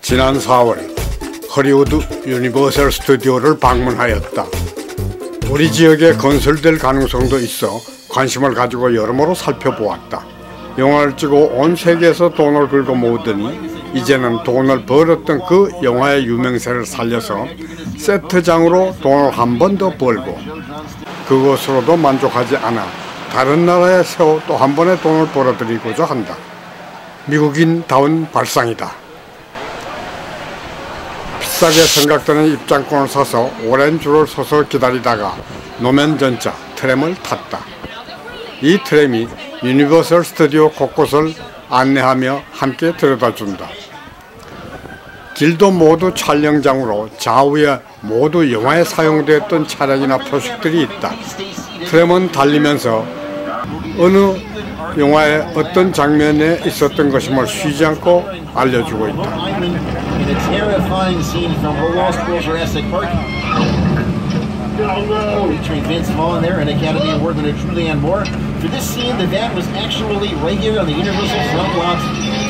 지난 4월 헐리우드 유니버설 스튜디오를 방문하였다. 우리 지역에 건설될 가능성도 있어 관심을 가지고 여러모로 살펴보았다. 영화를 찍고 온 세계에서 돈을 긁어 모으더니 이제는 돈을 벌었던 그 영화의 유명세를 살려서 세트장으로 돈을 한 번 더 벌고 그것으로도 만족하지 않아 다른 나라에 세워 또 한 번의 돈을 벌어들이고자 한다. 미국인다운 발상이다. 비싸게 생각되는 입장권을 사서 오랜 줄을 서서 기다리다가 노면 전차 트램을 탔다. 이 트램이 유니버설 스튜디오 곳곳을 안내하며 함께 데려다준다. 길도 모두 촬영장으로 좌우에 모두 영화에 사용되었던 차량이나 표식들이 있다. 트램은 달리면서 어느 영화의 어떤 장면에 있었던 것임을 쉬지 않고 알려주고 있다. Featuring Vince Vaughn there, an Academy Award winner Julie Ann Moore. For this scene, the van was actually right here on the Universal front lot,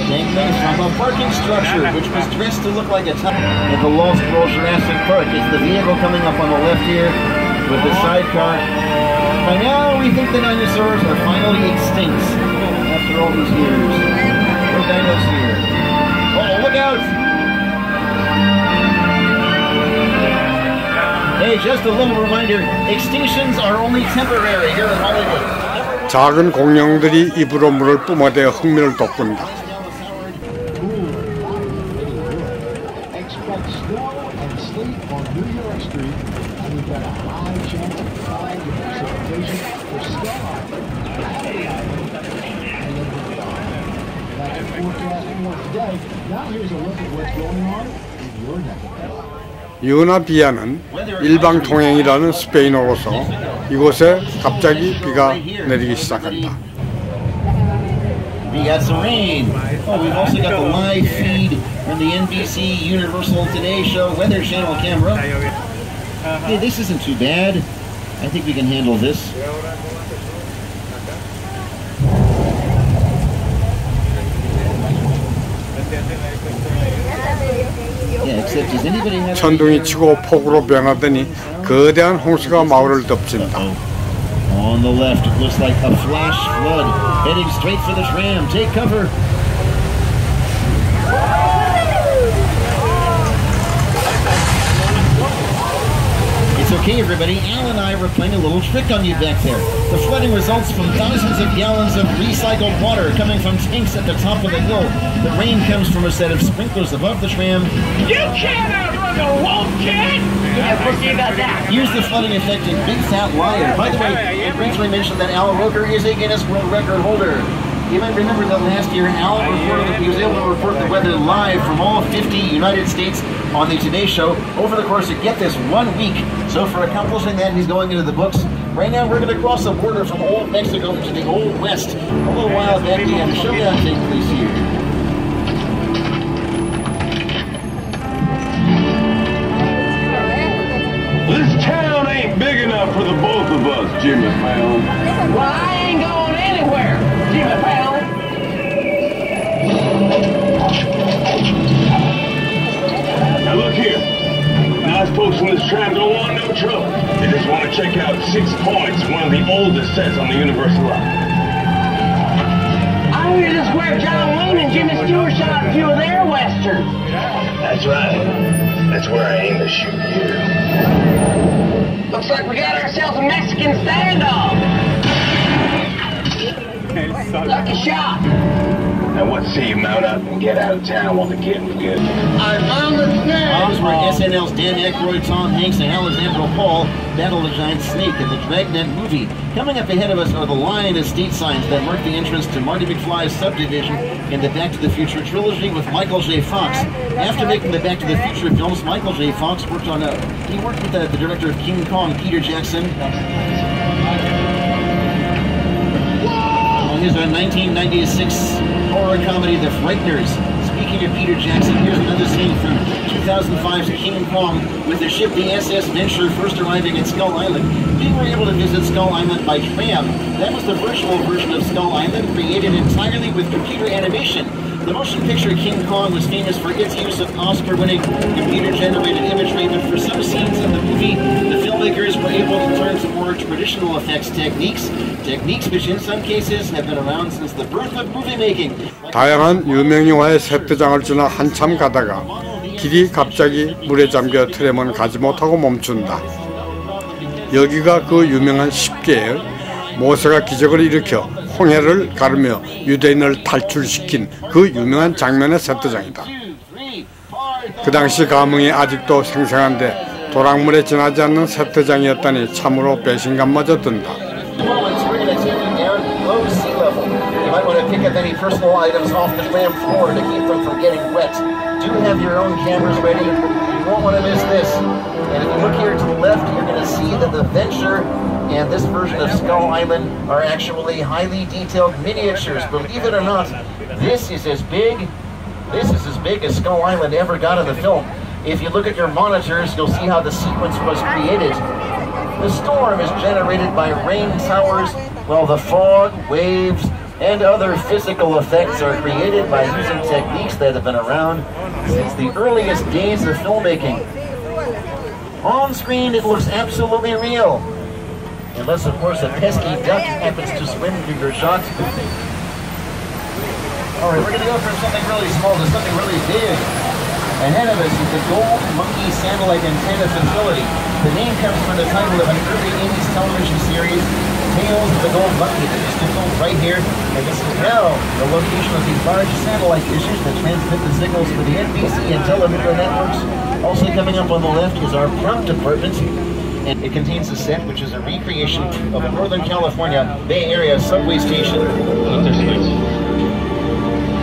dangling from a parking structure, which was dressed to look like a tunnel. At the Lost World Jurassic Park, it's the vehicle coming up on the left here with the sidecar. By now, we think the dinosaurs are finally extinct after all these years. No dinos here. Oh, look out! Hey, just a little reminder, extinctions are only temporary here in Hollywood. 작은 공룡들이 입으로 물을 뿜어대어 흥미를 돋군다. 유나비아는 일방통행이라는 스페인어로서 이곳에 갑자기 비가 내리기 시작한다. We got some rain. Oh, we've also got the live feed from the NBC Universal Today Show Weather Channel camera. Hey, this isn't too bad. I think we can handle this. 천둥이 치고 폭우로 변하더니 거대한 홍수가 마을을 덮친다. On the left, it looks like a flash flood heading straight for the tram. Take cover. It's okay, everybody. Al and I were playing a little trick on you back there. The flooding results from thousands of gallons of recycled water coming from tanks at the top of the hill. The rain comes from a set of sprinklers above the tram. You can't outrun a wolf, kid! Yeah, we'll see about that. Here's the flooding effect in Big Fat Liar. By the way, I briefly mentioned that Al Roker is a Guinness World Record holder. You might remember that last year, Al reported that he was able to report the weather live from all 50 United States on the Today Show over the course of, get this, 1 week. So for accomplishing that, he's going into the books. Right now, we're going to cross the border from Old Mexico to the Old West. A little while back, we had a showdown take place here. This town ain't big enough for the both of us, Jimmy Fallon. Well, I ain't going anywhere, Jimmy Fallon. Now look here. Nice folks from this tram don't want no trouble. They just want to check out 6 points, one of the oldest sets on the Universal line. I hear this is where John Wayne and Jimmy Stewart shot a few of their westerns. That's right. That's where I aim to shoot you. Looks like we got ourselves a Mexican standoff. Lucky shot. Now what say you mount up and get out of town while the getting's good? I found the snake. Those were SNL's Dan Aykroyd, Tom Hanks, and Alexandra Paul battle the giant snake in the Dragnet movie. Coming up ahead of us are the Lion Estate signs that mark the entrance to Marty McFly's subdivision in the Back to the Future trilogy with Michael J. Fox. After making the Back to the Future films, Michael J. Fox worked with the director of King Kong, Peter Jackson. Here's a 1996 horror comedy, The Frighteners. Speaking of Peter Jackson, here's another scene from 2005's King Kong with the ship the SS Venture first arriving at Skull Island. We were able to visit Skull Island by tram. That was the virtual version of Skull Island, created entirely with computer animation. The motion picture King Kong was famous for its use of Oscar-winning computer-generated imagery, but for some scenes in the movie, the filmmakers were able to turn to more traditional effects techniques which in some cases have been around since the birth of movie making. 다양한 유명 영화의 세트장을 지나 한참 가다가 길이 갑자기 물에 잠겨 트램은 가지 못하고 멈춘다. 여기가 그 유명한 10개의 모세가 기적을 일으켜 홍해를 가르며 유대인을 탈출시킨 그 유명한 장면의 세트장이다. 그 당시 감흥이 아직도 생생한데 도랑물에 지나지 않는 세트장이었다니 참으로 배신감마저 든다. You might want to pick up any personal items off the tram floor to keep them from getting wet. Do have your own cameras ready. You won't want to miss this. And if you look here to the left, you're going to see that the Venture and this version of Skull Island are actually highly detailed miniatures. Believe it or not, this is as big as Skull Island ever got in the film. If you look at your monitors, you'll see how the sequence was created. The storm is generated by rain towers, while the fog, waves, and other physical effects are created by using techniques that have been around since the earliest days of filmmaking. On screen, it looks absolutely real. Unless, of course, a pesky duck happens to swim through your shot. Alright, we're going to go from something really small to something really big. Ahead of us is the Gold Monkey Satellite Antenna Facility. The name comes from the title of an early 80s television series, Tales of the Gold Monkey, that used to film right here. And this is now the location of these large satellite dishes that transmit the signals for the NBC and television networks. Also coming up on the left is our prop department. And it contains a set which is a recreation of a Northern California Bay Area subway station. He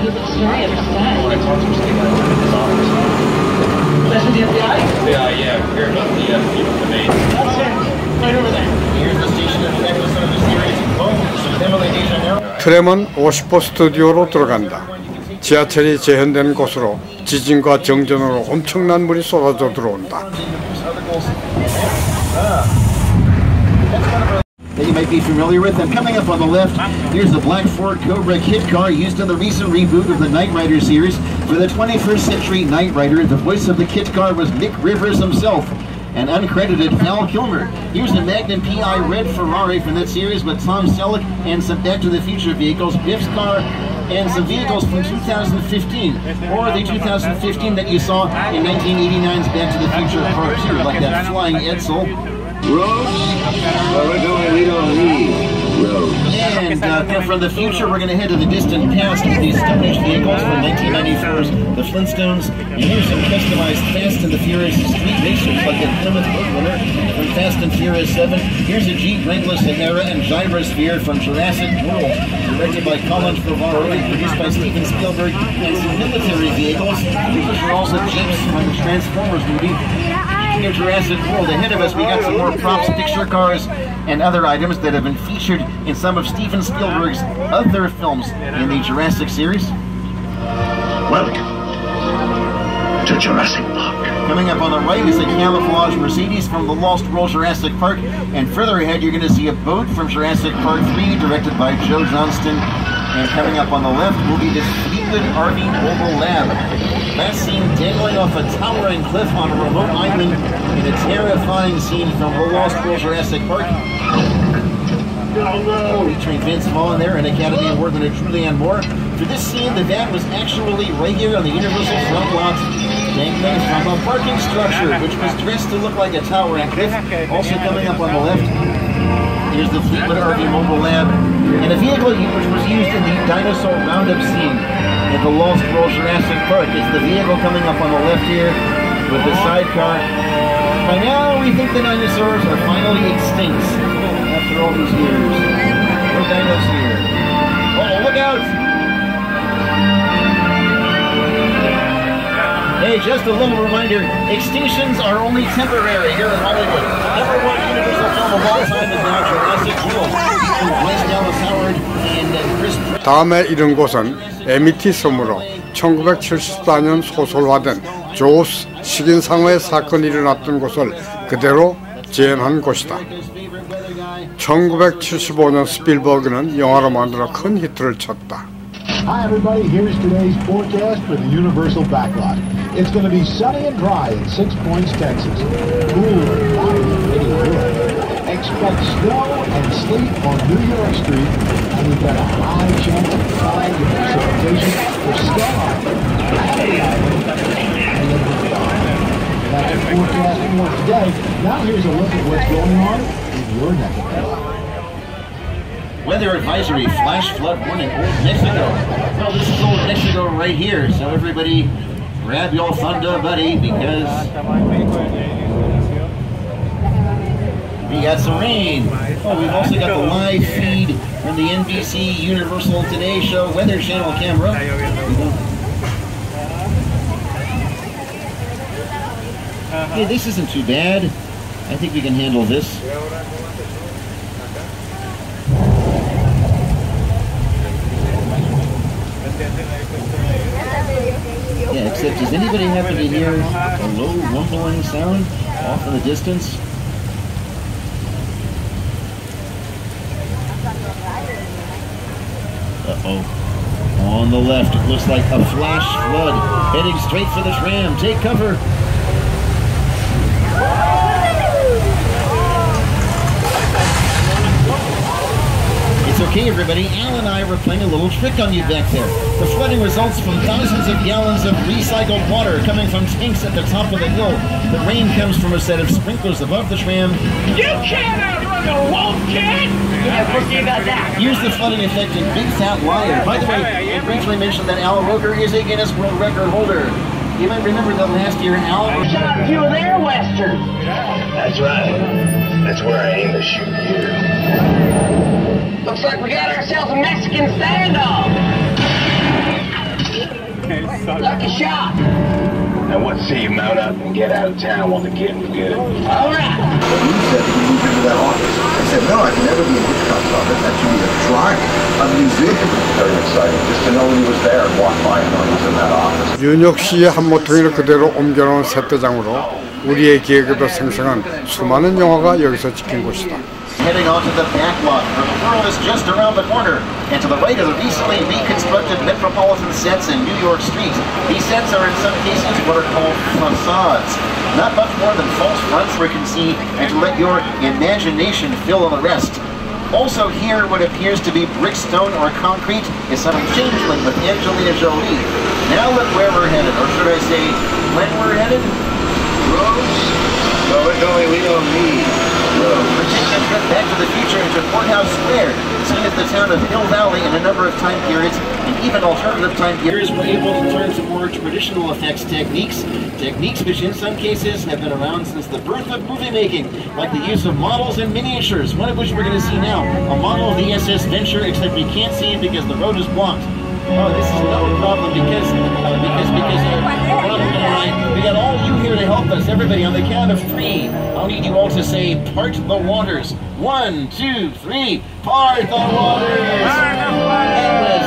looks very upset. When I talked to him, Steve, I went in his office. That's with the FBI? Yeah, here about the main. That's it. Right over there. Here's the station of the episode of the series. Oh, Emily Dejanel. 트램은 50호 스튜디오로 들어간다. 지하철이 재현된 곳으로 지진과 정전으로 엄청난 물이 쏟아져 들어온다. That you might be familiar with. And coming up on the left, here's the black Ford Cobra kit car used in the recent reboot of the Knight Rider series. For the 21st century Knight Rider, the voice of the kit car was Mick Rivers himself, and uncredited Val Kilmer. Here's the Magnum PI red Ferrari from that series with Tom Selleck and some Back to the Future vehicles, Biff's car, and some vehicles from 2015, or the 2015 that you saw in 1989's Back to the Future Part 2, like that flying Edsel. Roads? Well, we're going, we don't need roads. And from the future, we're going to head to the distant past with these Stone Age vehicles from 1994's The Flintstones. And here's some customized Fast and the Furious street racers like the Plymouth Roadrunner from Fast and Furious 7. Here's a Jeep Wrangler Sahara and Gyrosphere from Jurassic World, directed by Colin Trevorrow and produced by Steven Spielberg, and some military vehicles. These are also Jeeps from the Transformers movie. Of Jurassic World. Ahead of us, we got some more props, picture cars, and other items that have been featured in some of Steven Spielberg's other films in the Jurassic series. Welcome to Jurassic Park. Coming up on the right is a camouflage Mercedes from the Lost World Jurassic Park, and further ahead you're going to see a boat from Jurassic Park 3 directed by Joe Johnston. And coming up on the left will be this Fleetwood RV Mobile Lab. Last seen dangling off a towering cliff on a remote island in a terrifying scene from the Lost World Jurassic Park. Featuring Vince Vaughn there, an Academy Award winner Julianne Moore. For this scene, the van was actually right here on the Universal front lot, dangling from a parking structure, which was dressed to look like a towering cliff. Also coming up on the left, here's the Fleetwood RV Mobile Lab, and a vehicle which was used in the dinosaur roundup scene in the Lost World Jurassic Park. It's the vehicle coming up on the left here with the sidecar. By now, we think the dinosaurs are finally extinct after all these years. No dinos here. Oh, look out! Hey, just a little reminder, extinctions are only temporary here in Hollywood. #1 Universal film of all time is now Jurassic World. Bryce Dallas Howard and Chris Pratt. 다음에 이른 곳은 MET 섬으로 1974년 소설화된 조스 식인상어의 사건이 일어났던 곳을 그대로 재현한 곳이다. 1975년 스필버그는 영화로 만들어 큰 히트를 쳤다. Hi everybody, here's today's forecast for the Universal backlot. It's going to be sunny and dry in 6 Points, Texas. Cool and cloudy and pretty good. Expect snow and sleet on New York Street, and we've got a high chance of fog and precipitation for Skull Island, Battery Island, and Liberty Island. That's your forecast for today. Now here's a look at what's going on in your neck of the woods. Weather advisory, flash flood warning, Old Mexico. Well, this is Old Mexico right here, so everybody grab your thunder buddy because we got some rain. Oh, we've also got the live feed from the NBC Universal Today Show Weather Channel camera. Hey, this isn't too bad. I think we can handle this. Yeah, except does anybody happen to hear a low rumbling sound off in the distance? Uh-oh. On the left, it looks like a flash flood heading straight for the tram. Take cover. It's okay, everybody. Al and I were playing a little trick on you back there. The flooding results from thousands of gallons of recycled water coming from tanks at the top of the hill. The rain comes from a set of sprinklers above the tram. You can't outrun the wolf, kid! Yeah, we'll see about that. Here's the flooding effect in Big Fat Liar. By the way, I briefly mentioned that Al Roker is a Guinness World Record holder. You might remember that last year, Al Shot a few of their westerns. That's right. That's where I aim to shoot you. Looks like we got ourselves a Mexican standoff. Lucky shot. Now what say you mount up and get out of town while the getting's good? All right. He said he moved into that office. I said, no, I can never be in Hitchcock's office. That should be a drawing, a museum. Very exciting. Just to know he was there and walk by and know he was in that office. 윤혁 씨의 한 모퉁이를 그대로 옮겨놓은 세트장으로 우리의 기획에도 생생한 수많은 영화가 여기서 찍힌 곳이다. Heading onto the back lot, where the world is just around the corner. And to the right are the recently reconstructed metropolitan sets in New York Street. These sets are in some cases what are called facades. Not much more than false fronts where you can see and to let your imagination fill in the rest. Also here, what appears to be brickstone or concrete is some changeling with Angelina Jolie. Now look where we're headed, or should I say, when we're headed? Roads? Well, it's only we don't need roads. We're taking a trip back to the future into Courthouse Square, seeing as the town of Hill Valley in a number of time periods, and even alternative time periods, were able to turn to more traditional effects techniques which in some cases have been around since the birth of movie making, like the use of models and miniatures, one of which we're going to see now, a model of the SS Venture, except we can't see it because the road is blocked. Oh, this is no problem because we got all you here to help us. Everybody, on the count of 3, I'll need you all to say, part the waters. 1, 2, 3, part the waters. That was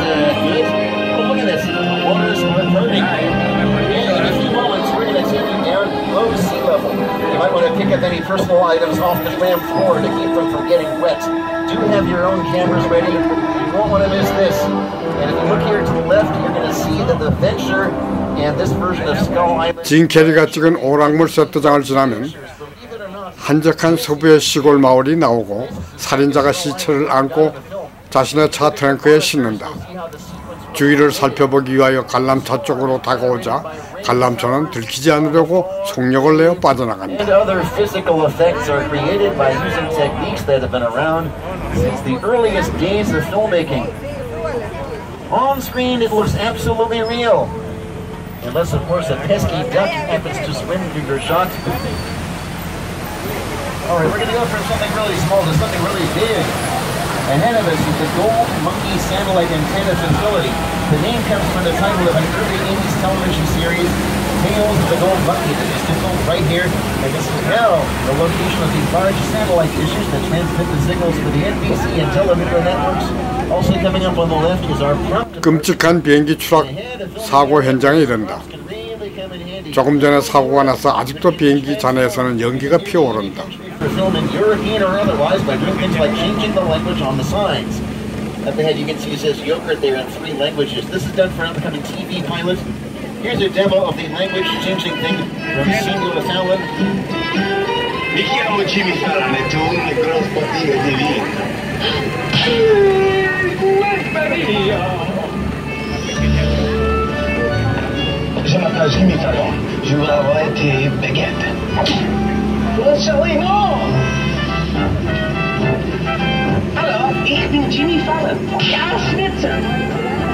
good. Oh, look at this. The waters are parting. Yeah, in a few moments, we're going to take you down below sea level. You might want to pick up any personal items off the tram floor to keep them from getting wet. Do have your own cameras ready. You won't want to miss this. And if you look here to the left, you're going to see that the Venture and this version of Skull Island. 진 캐리가 찍은 오락물 세트장을 지나면 한적한 서부의 시골 마을이 나오고 살인자가 시체를 안고 자신의 차 트렁크에 싣는다. 주위를 살펴보기 위하여 관람차 쪽으로 다가오자 관람차는 들키지 않으려고 속력을 내어 빠져나간다. And other physical effects are created by using techniques that have been around since the earliest days of filmmaking. On screen, it looks absolutely real. Unless, of course, a pesky duck happens to swim through your shot. Alright, we're going to go from something really small to something really big. Ahead of us is the Gold Monkey Satellite Antenna Facility. The name comes from the title of an early 80s television series, Tales of the Gold Monkey, that is still right here. And this is now the location of these large satellite dishes that transmit the signals to the NBC and television networks. Also coming up on the left is our prompt. 끔찍한 비행기 추락 사고 현장에 이른다. 조금 전에 사고가 나서 아직도 비행기 잔해에서는 연기가 피어오른다. For film in European or otherwise by doing things like changing the language on the signs. Up ahead you can see it says yogurt there in 3 languages. This is done for an upcoming TV pilot. Here's a demo of the language changing thing from Single to Fallon. Mi chiamo Jimmy Fallon e tu un grosso patino divino. Je m'appelle Jimmy Fallon. Je veux avoir été baguette. Sorry, no! Hallo, ich bin Jimmy Fallon. Ja, Schnitzer.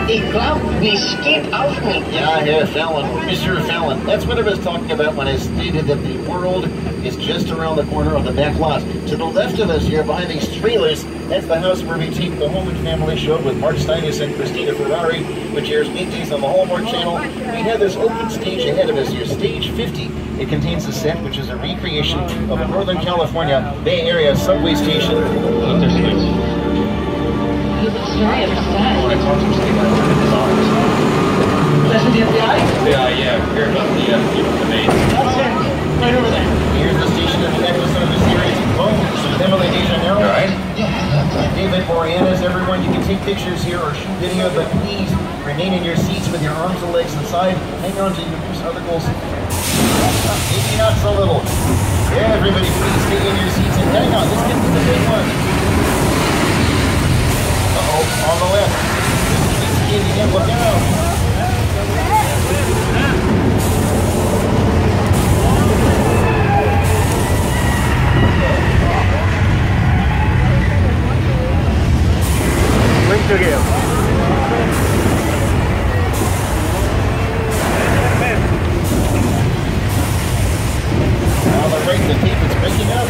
Ich glaub, wie steht auf mich. Yeah, Herr Fallon, Mr. Fallon. That's what I was talking about when I stated that the world is just around the corner of the back lot. To the left of us here, behind these trailers, that's the house where we tape the Home and Family Show with Mark Steinus and Christina Ferrari, which airs weekdays on the Hallmark Channel. We have this open stage ahead of us here, stage 50. It contains a set which is a recreation of a Northern California Bay Area subway station. Look, there's sweets. He looks very upset. When I talk to him, stay back in his office. That's with the FBI? Yeah, here, look, the maid. That's it. Right over there. Here's the station of the episode of the series, Bones with Emily DeJaneiro. All right? David Boreanaz, everyone, you can take pictures here or shoot video, but please remain in your seats with your arms and legs inside. Hang on to your news articles. Maybe not so little. Yeah, everybody, please stay in your seats and hang on. Let's get to the big one. Uh-oh, on the left. Keep skating in, look out. 왼쪽이에요. On the right, the tape is breaking up.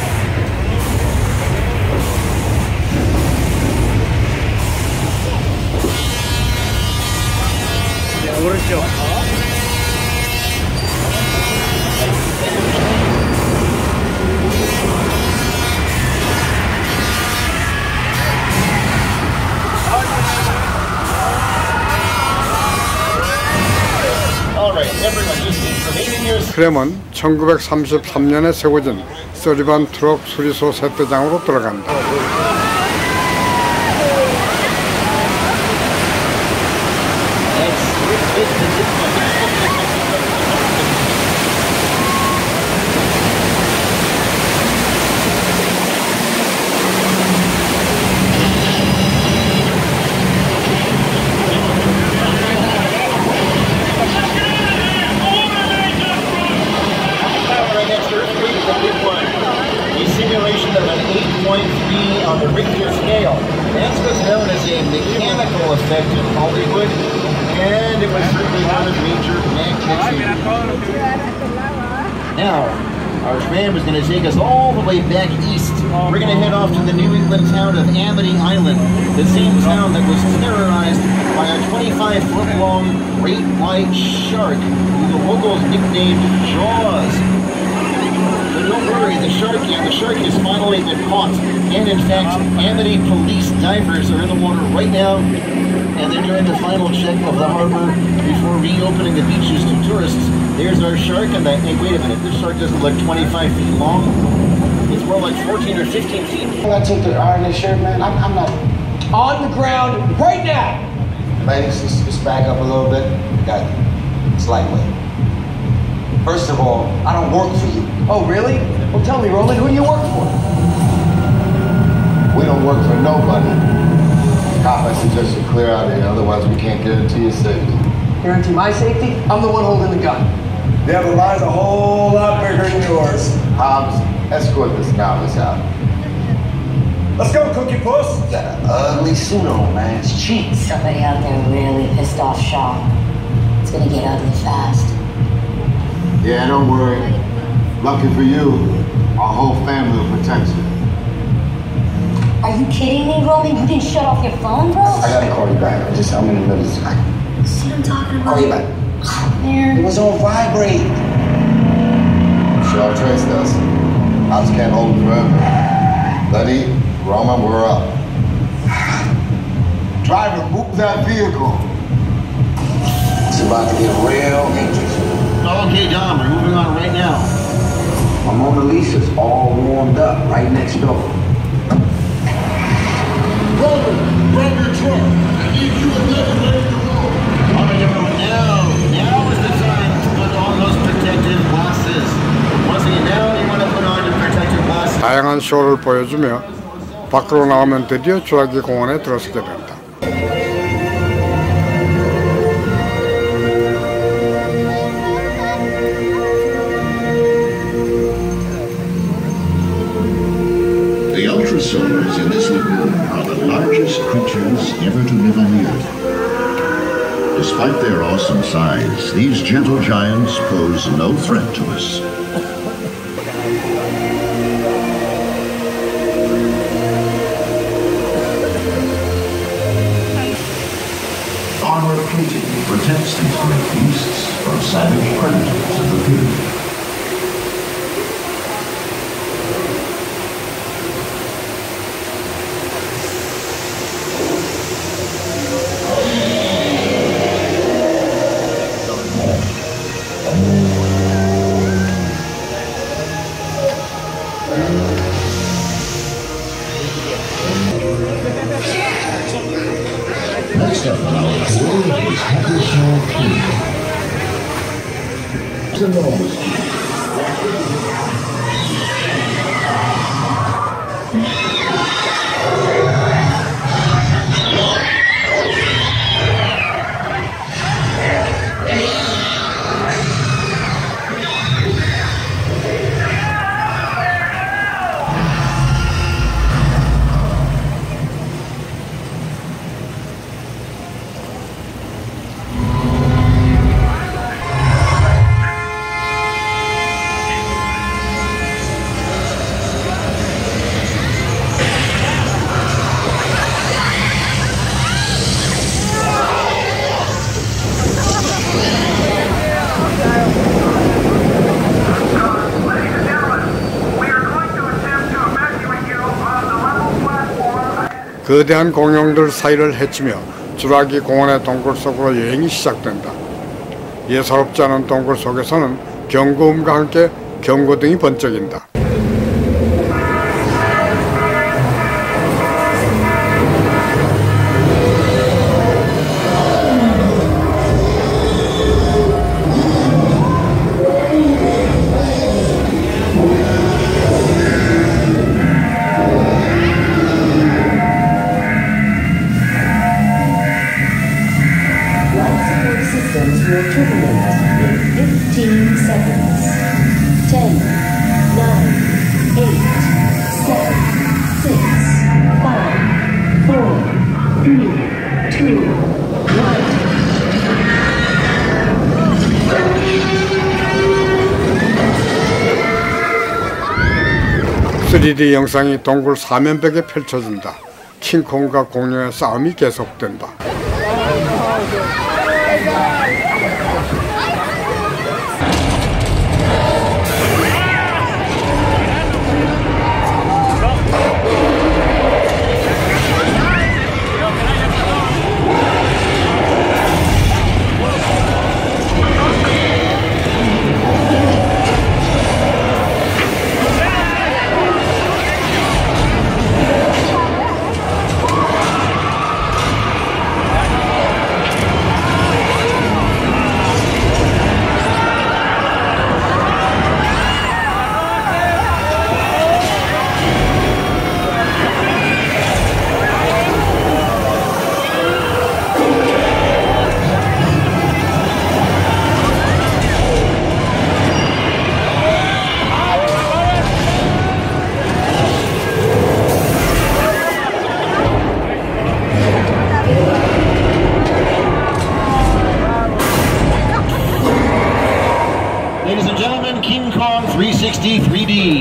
네, 오른쪽. 크렘은 1933년에 세워진 서리반 트럭 수리소 세트장으로 들어간다. On the Richter scale. That's what's known as a mechanical effect in Hollywood, and it was certainly one of major magnetic. Now, our tram is going to take us all the way back east. We're going to head off to the New England town of Amity Island, the same town that was terrorized by a 25-foot-long great white shark, who the locals nicknamed Jaws. But don't worry, the shark has finally been caught. And in fact, Amity police divers are in the water right now, and they're doing the final check of the harbor before reopening the beaches to tourists. There's our shark, and hey, wait a minute, this shark doesn't look 25 feet long. It's more like 14 or 15 feet. I took the iron this shirt, man. I'm not on the ground right now. Ladies, just back up a little bit. Got it. It's lightweight. First of all, I don't work for you. Oh, really? Well, tell me, Roland, who do you work for? We don't work for nobody. Cop, I suggest you clear out of here, otherwise we can't guarantee your safety. Guarantee my safety? I'm the one holding the gun. Yeah, but mine's a whole lot bigger than yours. Hobbs, escort this novice out. Let's go, Cookie Puss. Got an ugly suit on, man. It's cheap. Somebody out there really pissed off Shaw. It's gonna get ugly fast. Yeah, don't worry. Lucky for you, our whole family will protect you. Are you kidding me, Roman? You didn't shut off your phone, bro? I gotta call you back. I'm in the middle of this. See what I'm talking about? Call you back. Man. It was on vibrate. Sure traced us. Hobbs can't hold it forever. Letty, Roman, we're up. Driver, move that vehicle. It's about to get real interesting. Okay, Dom, we're moving on right now. My Mona Lisa's all warmed up right next door. Now is the time to put on those protective glasses. Once again, now you want to put on your protective glasses. 다양한 쇼를 보여주며 밖으로 나가면 드디어 주라기 공원에 들어서게 된다. The ultrasols in this lagoon are the largest creatures ever to live on the earth. Despite their awesome size, these gentle giants pose no threat to us. Armor-plated protects these great beasts from savage predators of the field. Next up on our tour is Hacksaw King. It's enormous. 거대한 공룡들 사이를 헤치며 주라기 공원의 동굴 속으로 여행이 시작된다. 예사롭지 않은 동굴 속에서는 경고음과 함께 경고등이 번쩍인다. (3D) 영상이 동굴 사면벽에 펼쳐진다. 킹콩과 공룡의 싸움이 계속된다.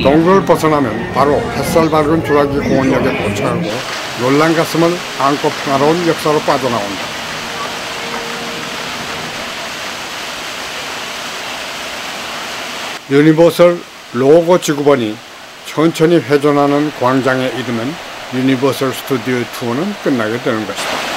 동굴을 벗어나면 바로 햇살 밝은 주라기 공원역에 도착하고 놀란 가슴을 안고 평화로운 역사로 빠져나온다. 유니버설 로고 지구본이 천천히 회전하는 광장에 이르면 유니버설 스튜디오 투어는 끝나게 되는 것이다.